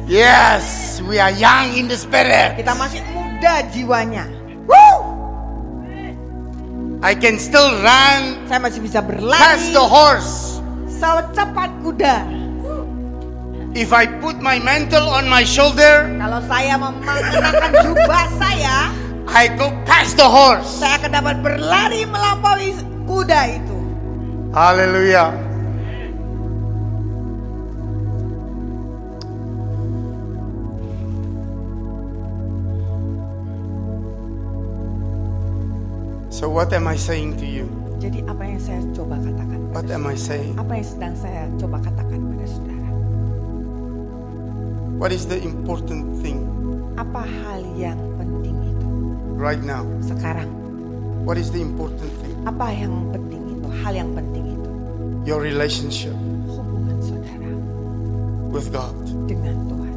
Yes, we are young in the spirit. Kita masih muda jiwanya. I can still run Saya masih bisa past berlari the horse. secepat kuda. If I put my mantle on my shoulder, Kalau saya mengenakan jubah saya I go past the horse. akan dapat berlari melampaui kuda itu. Hallelujah. So what am I saying to you? Jadi apa yang saya coba katakan? What am I saying? Apa yang sedang saya coba katakan pada saudara? What is the important thing Apa hal yang penting itu right now? sekarang? What is the important thing? Apa yang penting itu? Hal yang penting itu Your relationship hubungan saudara with God. dengan Tuhan.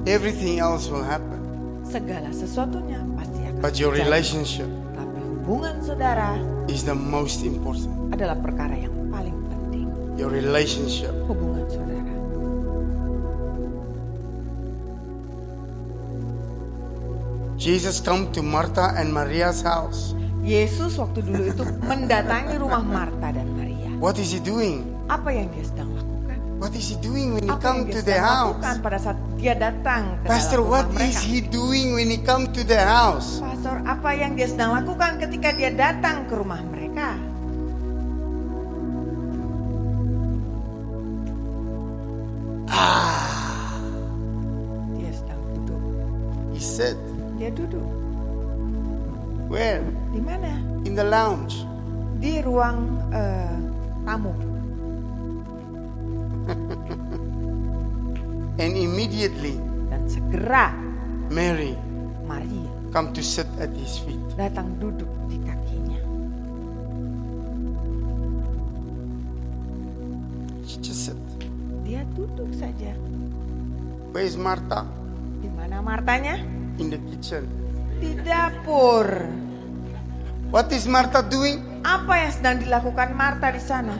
Everything else will happen. Segala sesuatunya pasti akan But your terjadi. relationship Tapi hubungan saudara is the most important. adalah perkara yang paling penting. Your relationship. Hubungan saudara. Jesus come to Martha and Maria's house. Yesus waktu dulu itu mendatangi rumah Marta dan Maria. What is he doing? Apa yang dia sedang lakukan? What is he doing when he Apa yang come dia to the sedang house? lakukan pada saat dia datang ke Pastor, dalam rumah what mereka? is he doing when he come to the house? Pastor, apa yang dia sedang lakukan ketika dia datang ke rumah mereka? Dia sedang duduk. He said, Dia duduk. where? Di mana? In the lounge. Di ruang tamu. And immediately Dan segera Mary Maria come to sit at his feet. datang duduk di kakinya. She just said, Dia duduk saja. where is Martha? Di mana Martanya? In the kitchen. Di dapur. What is Martha doing? Apa yang sedang dilakukan Marta di sana?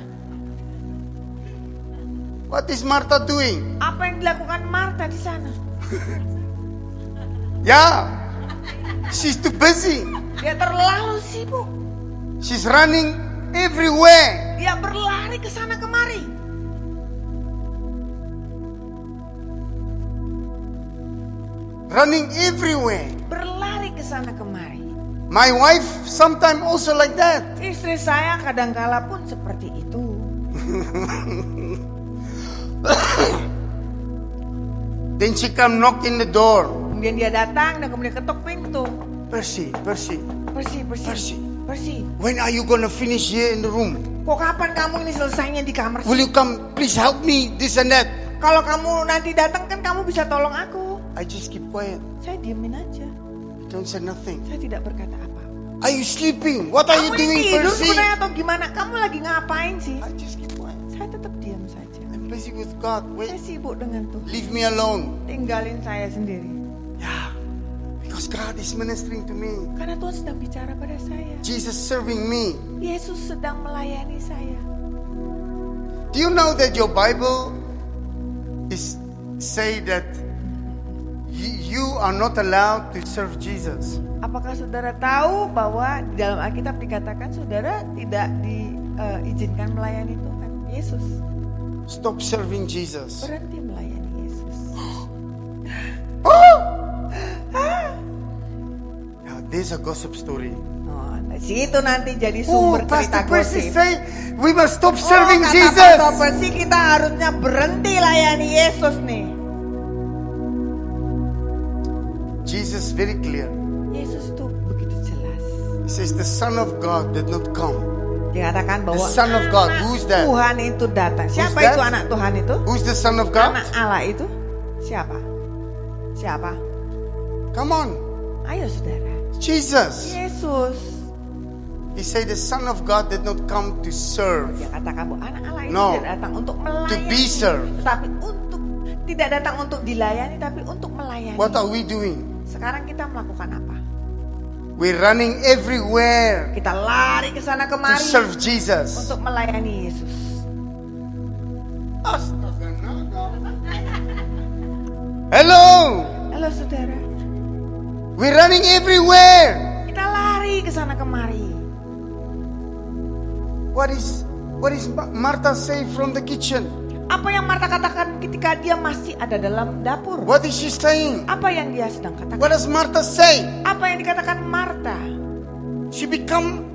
What is Martha doing? Apa yang dilakukan Marta di sana? Yeah, she's too busy. Dia terlalu sibuk. She's running everywhere. Dia berlari ke sana kemari. Running everywhere. Berlari ke sana kemari. My wife sometimes also like that. Istri saya kadangkala pun seperti itu. Then she come knock in the door. Kemudian dia datang dan kemudian ketuk pintu. Percy, Percy, Persi. when are you gonna finish here in the room? Kok kapan kamu ini selesainya di kamar Will sih? you come please help me this and that? Kalau kamu nanti datang kan kamu bisa tolong aku. I just keep quiet. Saya diemin aja. Don't say nothing. Saya tidak berkata apa. Are you sleeping? What are you Kamu doing, ini tidur Percy? sebenarnya atau gimana? Kamu lagi ngapain sih? I just keep quiet. Saya tetap diam saja. I'm busy with God. Saya Wait, sibuk dengan Tuhan. leave me alone. Tinggalin saya sendiri. Yeah, because God is ministering to me. Karena Tuhan sedang bicara pada saya. Jesus serving me. Yesus sedang melayani saya. Do you know that your Bible is say that you are not allowed to serve Jesus? Apakah saudara tahu bahwa di dalam Alkitab dikatakan saudara tidak diizinkan melayani Tuhan Yesus? Stop serving Jesus. Berhenti melayani Yesus. Now, there's a gossip story. Oh, nah, situ nanti jadi Oh, sumber cerita Pastor Percy gosip. say we must stop serving kata Jesus. Pastor Percy, kita harusnya berhenti layani Yesus nih. Jesus very clear. Yesus tuh begitu jelas. He says the Son of God did not come. Dikatakan The bahwa Son of God. anak Who's that? Tuhan itu datang. Siapa that? itu anak Tuhan itu? Who's the Son of God? Anak Allah itu siapa? Siapa? Come on, Ayo saudara. Jesus. Yesus. He said the Son of God did not come to serve. Dia katakan bahwa anak Allah itu No. tidak datang untuk To melayani, be served. tapi untuk tidak datang untuk dilayani, tapi untuk melayani. What are we doing? Sekarang kita melakukan apa? We're running everywhere Kita lari ke sana to kemari serve Jesus. untuk melayani Yesus. Hello. Halo saudara, We're running everywhere. kita lari ke sana kemari. What is Martha say from the kitchen? Apa yang Marta katakan ketika dia masih ada dalam dapur? What is she saying? Apa yang dia sedang katakan? What does Martha say? Apa yang dikatakan Marta? She become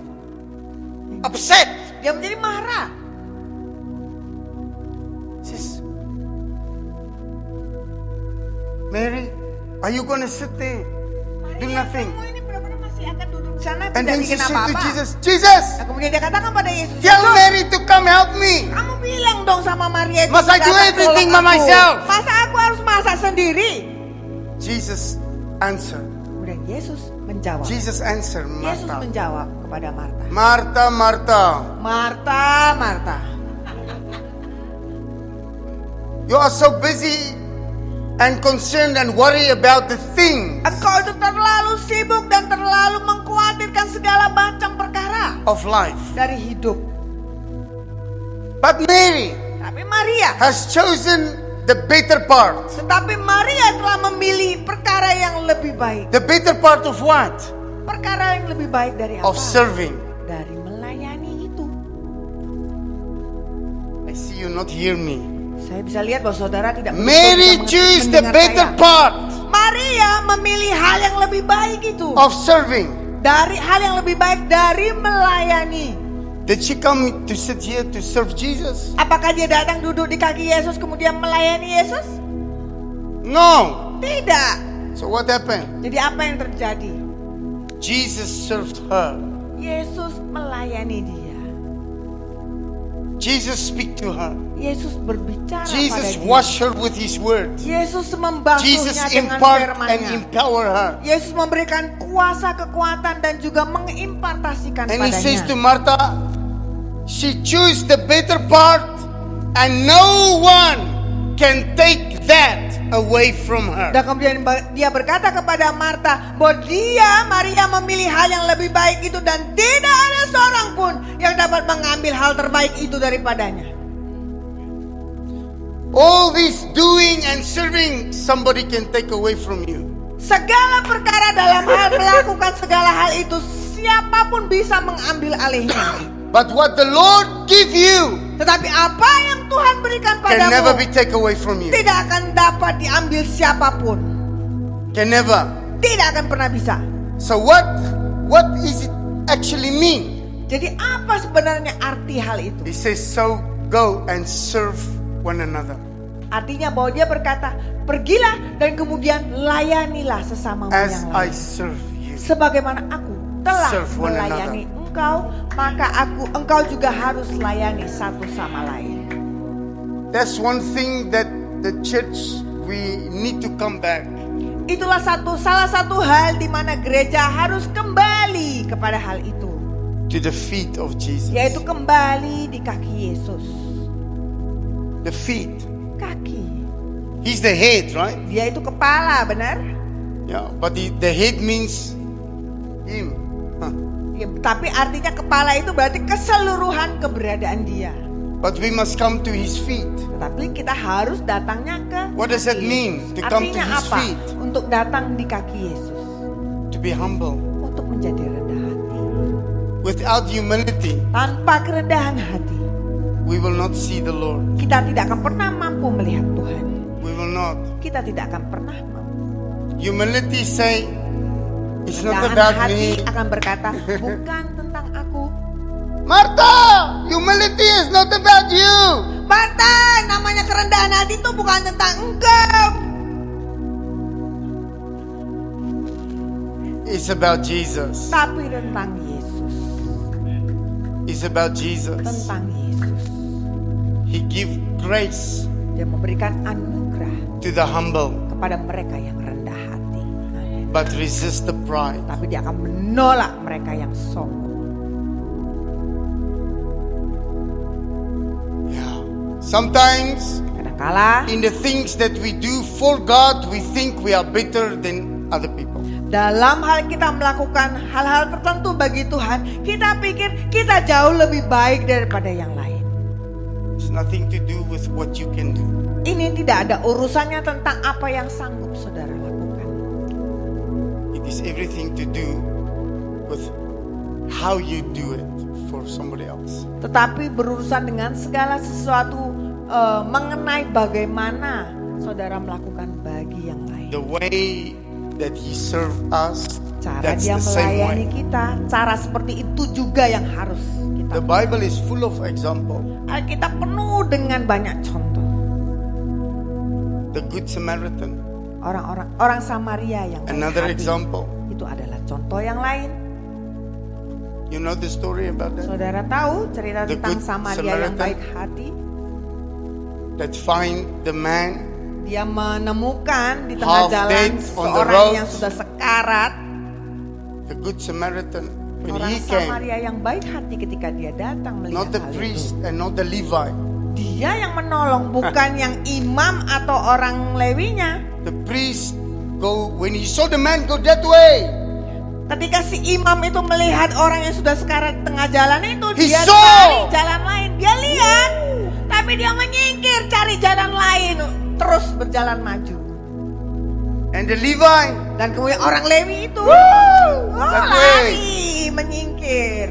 upset. Dia menjadi marah. Says, Mary, are you gonna sit there? Do nothing. Kamu ini benar-benar masih akan duduk di sana And tidak then she bikin said to apa-apa. Jesus, Jesus, Nah, kemudian dia katakan pada Yesus, tell "Yesus, Mary to come help me. kamu bilang dong sama Maria itu Must I do datang everything tolong by aku. myself?" Masa aku harus masak sendiri? Jesus answered. Kemudian Yesus menjawab. Jesus answered Yesus Martha. menjawab kepada Marta. Martha, Martha, Marta, Marta, you are so busy and concerned and worry about the thing engkau itu terlalu sibuk dan terlalu mengkhawatirkan segala macam perkara of life. dari hidup. But Mary Tapi Maria, has chosen the better part. tetapi Maria telah memilih perkara yang lebih baik. The better part of what? Perkara yang lebih baik dari apa? Of serving. Dari melayani itu. I see you not hear me. Saya bisa lihat bahwa saudara tidak Mary bisa choose the mendengar better saya. part Maria memilih hal yang lebih baik itu. of serving. Dari hal yang lebih baik dari melayani. Did she come to sit here to serve Jesus? Apakah dia datang duduk di kaki Yesus kemudian melayani Yesus? No. Tidak. So what happened? Jadi apa yang terjadi? Jesus served her. Yesus melayani dia. Jesus speak to her. Yesus berbicara Jesus pada dia. wash her with his word. Yesus Jesus membasuhnya dengan impart and firman-Nya. empower her. Yesus memberikan kuasa, kekuatan dan juga mengimpartasikan And he says to padanya. Martha, she choose the better part and no one can take that away from her. Dan kemudian dia berkata kepada Marta bahwa Maria memilih hal yang lebih baik itu dan tidak ada seorang pun yang dapat mengambil hal terbaik itu daripadanya. All this doing and serving, somebody can take away from you. Segala perkara dalam hal melakukan segala hal itu siapapun bisa mengambil alihnya. But what the Lord give you Tetapi apa yang Tuhan berikan can never be padamu taken away from you. tidak akan dapat diambil siapapun. Can never. Tidak akan pernah bisa. So what is it actually mean? Jadi apa sebenarnya arti hal itu? He says, so go and serve one another. Artinya bahwa dia berkata, pergilah dan kemudian layanilah sesamamu As yang I lain. serve you. Sebagaimana aku telah Serve one melayani engkau, maka engkau juga harus layani satu sama lain. That's one thing that the church, we need to come back. Itulah salah satu hal di mana gereja harus kembali kepada hal itu. To the feet of Jesus. Yaitu kembali di kaki Yesus. The feet. Kaki. He's the head, right? Dia itu kepala, benar? Yeah, but the head means him. Huh. Ya, tapi artinya kepala itu berarti keseluruhan keberadaan dia. But we must come to his feet. Tetapi kita harus datangnya ke What does that kaki mean? Yesus. To come to Artinya his apa? feet. Untuk datang di kaki Yesus. To be humble. Untuk menjadi rendah hati. Without humility, Tanpa kerendahan hati, we will not see the Lord. kita tidak akan pernah mampu melihat Tuhan. We will not. Kita tidak akan pernah mampu. Humility say, it's not Kerendahan about hati me. akan berkata, bukan tentang aku. Martha, humility is not about you. Marta, namanya kerendahan hati itu bukan tentang engkau. It's about Jesus. Tapi tentang Yesus. It's about Jesus. Tentang Yesus. He give grace Dia memberikan anugerah to the humble, kepada mereka yang rendah hati. Amin. but resist the pride. Tapi dia akan menolak mereka yang sombong. Yeah. Sometimes Kadangkala in the things that we do for God, we think we are better than other people. dalam hal kita melakukan hal-hal tertentu bagi Tuhan, kita pikir kita jauh lebih baik daripada yang lain. It's nothing to do with what you can do. Ini tidak ada urusannya tentang apa yang sanggup saudara lakukan. It is everything to do with how you do it for somebody else. Tetapi berurusan dengan segala sesuatu mengenai bagaimana saudara melakukan bagi yang lain. The way that he served us, Cara that's dia the same melayani way. kita, cara seperti itu juga yang harus The kita. Bible is full of example. Alkitab penuh dengan banyak contoh. The Good Samaritan, Orang Samaria yang baik another hati. example. Itu adalah contoh yang lain. You know the story about that? Saudara tahu cerita The tentang Good Samaria yang Samaritan. baik hati? That find the man Dia menemukan di tengah Half jalan dead on the seorang road. yang sudah sekarat. the Good Samaritan, when Orang he came, Samaria yang baik hati ketika dia datang melihat not the hal priest itu. and not the Levite. Dia yang menolong, bukan yang imam atau orang Lewinya. The priest go, when he saw the man go that way, Ketika si imam itu melihat orang yang sudah sekarat di tengah jalan itu, He dia saw. cari jalan lain. Dia lihat, tapi dia menyingkir cari jalan lain, terus berjalan maju. and the Levite, Dan kemudian orang Lewi itu that lari, menyingkir.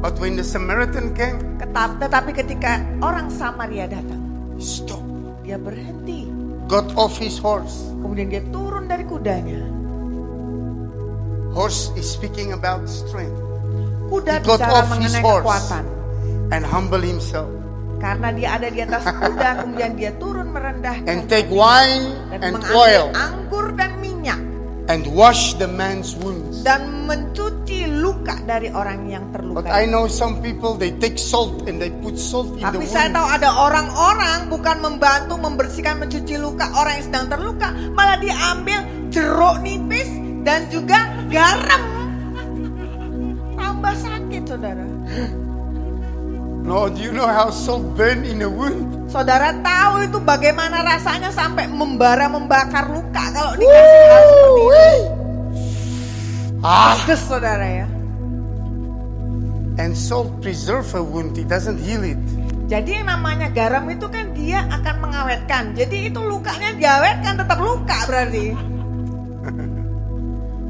but when the Samaritan came, Tetapi ketika orang Samaria datang, he stopped, dia berhenti. got off his horse. Kemudian dia turun dari kudanya. Horse is speaking about strength. Kuda He got bicara off his mengenai horse. kekuatan. And humble himself Karena dia ada di atas kuda, kemudian dia turun merendahkan and take diri wine dan and mengambil oil anggur dan minyak and wash the man's wounds. dan mencuci luka dari orang yang terluka. But I know some people, they take salt and they put salt in the Tapi saya tahu wounds. ada orang-orang bukan membantu membersihkan mencuci luka orang yang sedang terluka, malah dia ambil jeruk nipis dan juga garam. Tambah sakit, saudara. Lord, you know how salt burn in a wound? Saudara tahu itu bagaimana rasanya sampai membakar luka kalau dikasih hal seperti itu. Pedes saudara ya. And salt preserve a wound, it doesn't heal it. Jadi yang namanya garam itu kan dia akan mengawetkan. Jadi itu lukanya diawetkan, tetap luka berarti.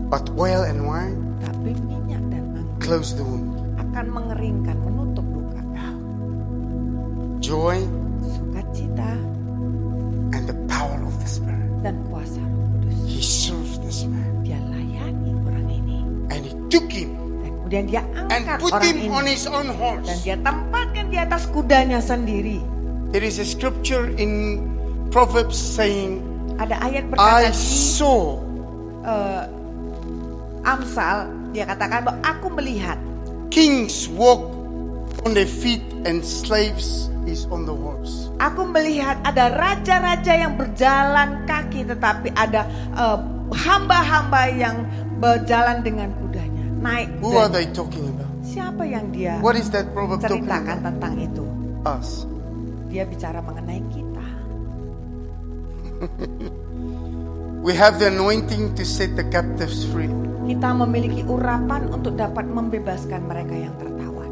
But oil and wine Tapi minyak dan anggur close the wound. akan mengeringkan, menutup luka. Joy Sukacita and the power of the Spirit. dan kuasa Roh Kudus. He served this man. Dia layani orang ini. And he took him Dan kemudian dia and angkat put orang him ini. on his own Dan horse. dia tempatkan di atas kudanya sendiri. There is a scripture in Proverbs saying, Ada ayat I berkata di saw Amsal, dia katakan bahwa aku melihat kings walk on their feet and slaves is on the horse. Aku melihat ada raja-raja yang berjalan kaki, tetapi ada hamba-hamba yang berjalan dengan kudanya, naik Who are kuda. they talking about? Siapa yang dia What is that proverb talking ceritakan about? tentang itu? Us. Dia bicara mengenai kita. We have the anointing to set the captives free. Kita memiliki urapan untuk dapat membebaskan mereka yang tertawan.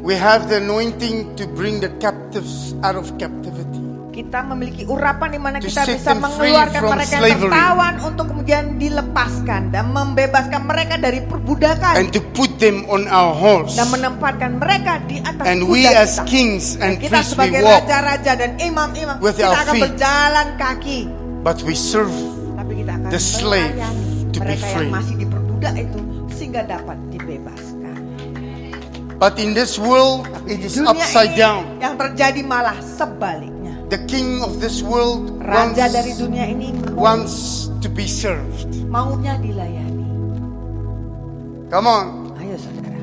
We have the anointing to bring the captives out of captivity. Kita memiliki urapan di mana To kita set bisa them free mengeluarkan from mereka yang slavery. tertawan untuk kemudian dilepaskan dan membebaskan mereka dari perbudakan And to put them on our horse. dan menempatkan mereka di atas And kuda we as kita. kings and Kita priests we sebagai walk, raja-raja dan imam-imam with kita our akan feet. berjalan kaki, but we serve. tapi kita akan The slave melayani to be mereka free. yang masih diperbudak itu sehingga dapat dibebaskan. But in this world, it is Dunia upside ini down. yang terjadi malah sebaliknya. The king of this world Raja dari wants, dunia ini wants to be served. maunya dilayani. Come on. Ayo saudara.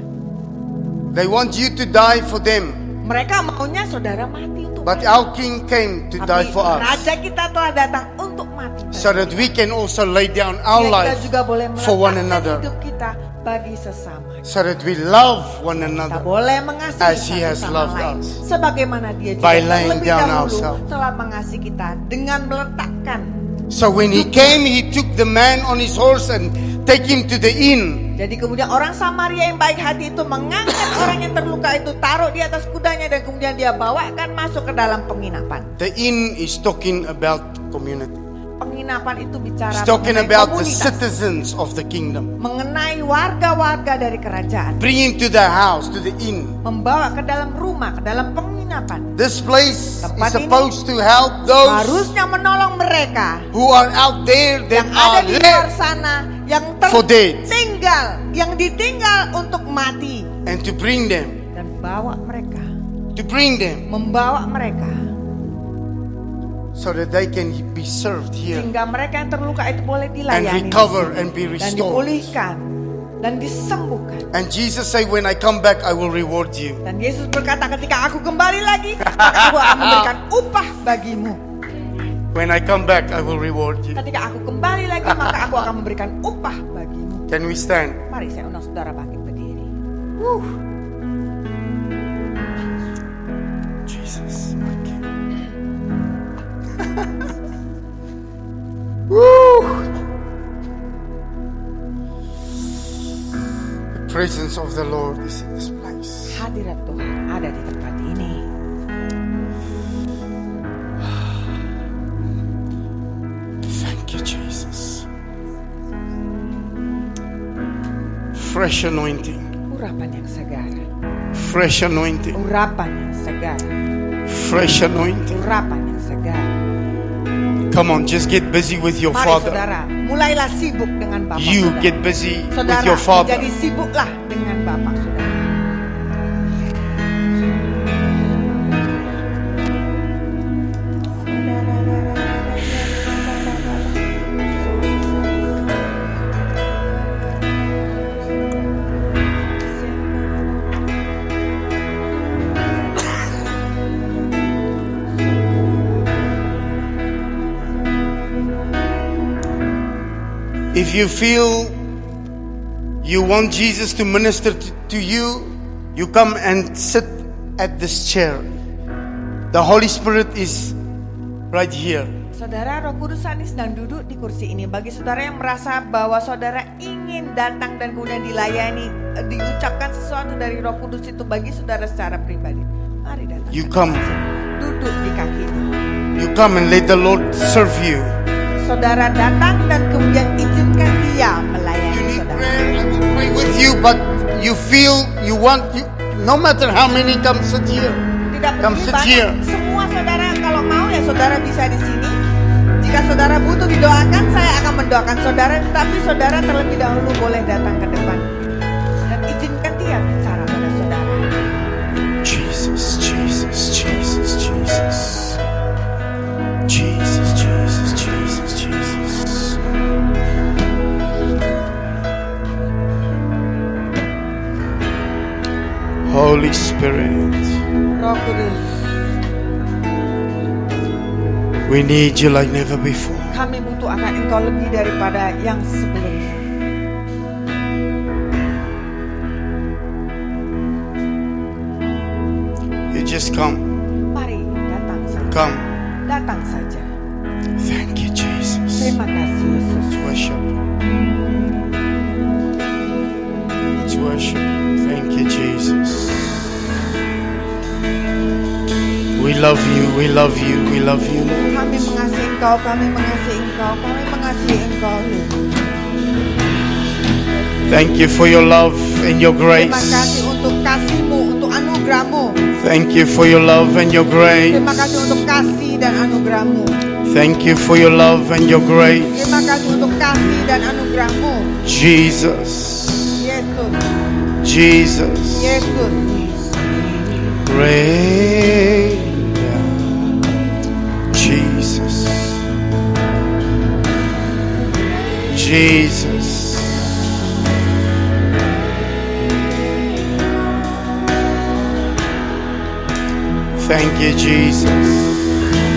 They want you to die for them. Mereka maunya saudara mati untuk But mereka. our king came to die Tapi for us. raja kita telah datang untuk mati. So that we can also lay down our Kita life juga boleh for one meletakkan another. hidup kita bagi sesama. So that we love one Kita another. boleh mengasihi As he satu has sama loved lain. us. Sebagaimana dia juga By laying terlebih down dahulu ourselves. telah mengasihi kita dengan meletakkan. So when he came, he took the man on his horse and take him to the inn. Jadi kemudian orang Samaria yang baik hati itu mengangkat orang yang terluka itu, taruh di atas kudanya dan kemudian dia bawakan masuk ke dalam penginapan. The inn is talking about community. Penginapan itu bicara It's talking mengenai about the komunitas, citizens of the kingdom. mengenai warga-warga dari kerajaan, Bring him to the house, to the inn. membawa ke dalam rumah, ke dalam penginapan. This place is Tempat ini supposed to help those Harusnya menolong mereka who are out there that yang ada are di luar left sana, yang for dead, tertinggal, yang ditinggal untuk mati, and to bring them, dan bawa mereka, membawa membawa mereka, so that they can be served here sehingga mereka yang terluka itu boleh and dilayani recover di sini, and be dan restored. dipulihkan dan disembuhkan. And Jesus said, when I come back, I will reward you. Dan Yesus berkata, ketika aku kembali lagi, maka aku akan memberikan upah bagimu. When I come back, I will reward you. Ketika aku kembali lagi, maka aku akan memberikan upah bagimu. Can we stand? Mari saya undang saudara bangkit berdiri. Jesus, my King. Woo! The presence of the Lord is in this place. Hadirat Tuhan ada di tempat ini. Thank you, Jesus. Fresh anointing. Urapan yang segar, Fresh anointing. urapan yang segar, Fresh anointing. urapan yang segar. Come on, just get busy with your Mari Father. saudara, mulailah sibuk dengan Bapak You saudara. get busy with Saudara, your Father. menjadi sibuklah dengan Bapak saudara. If you feel you want Jesus to minister to you, you come and sit at this chair. The Holy Spirit is right here. Saudara, Roh Kudus saat ini sedang duduk di kursi ini. Bagi saudara yang merasa bahwa saudara ingin datang dan kemudian dilayani, diucapkan sesuatu dari Roh Kudus itu bagi saudara secara pribadi, mari datang. You come. Duduk di kakinya. You come and let the Lord serve you. Saudara datang dan kemudian izinkan Dia You melayani need saudara. prayer, I will pray with you, but you feel you want, no matter how many come sit here. Tidak Come peduli sit banyak. here. Semua saudara kalau mau ya saudara bisa di sini. Jika saudara butuh didoakan, saya akan mendoakan saudara. Tetapi saudara terlebih dahulu boleh datang ke depan dan izinkan Dia bicara pada saudara. Jesus, Jesus, Jesus, Jesus. Jesus, Jesus, Jesus, Jesus. Holy Spirit, Roh Kudus, we need you like never before. kami butuh akan Engkau lebih daripada yang sebelumnya. You just come, Mari datang saja. come. Datang saja. Thank you, Jesus. Terima kasih Yesus. Let's worship. Let's worship. Thank you, Jesus. We love you, we love you, we love you, Lord. Kami mengasihi Engkau, kami mengasihi Engkau, kami mengasihi Engkau Yesus. Thank you for your love and your Terima kasih grace. untuk kasih-Mu, untuk anugerah-Mu. Thank you for your love and your grace. Terima kasih untuk kasih dan anugerah-Mu. Thank you for your love and your grace. Terima kasih untuk kasih dan anugerah-Mu. Jesus, Yesus, Jesus, Yesus. rain down. Jesus, Jesus. Thank you, Jesus.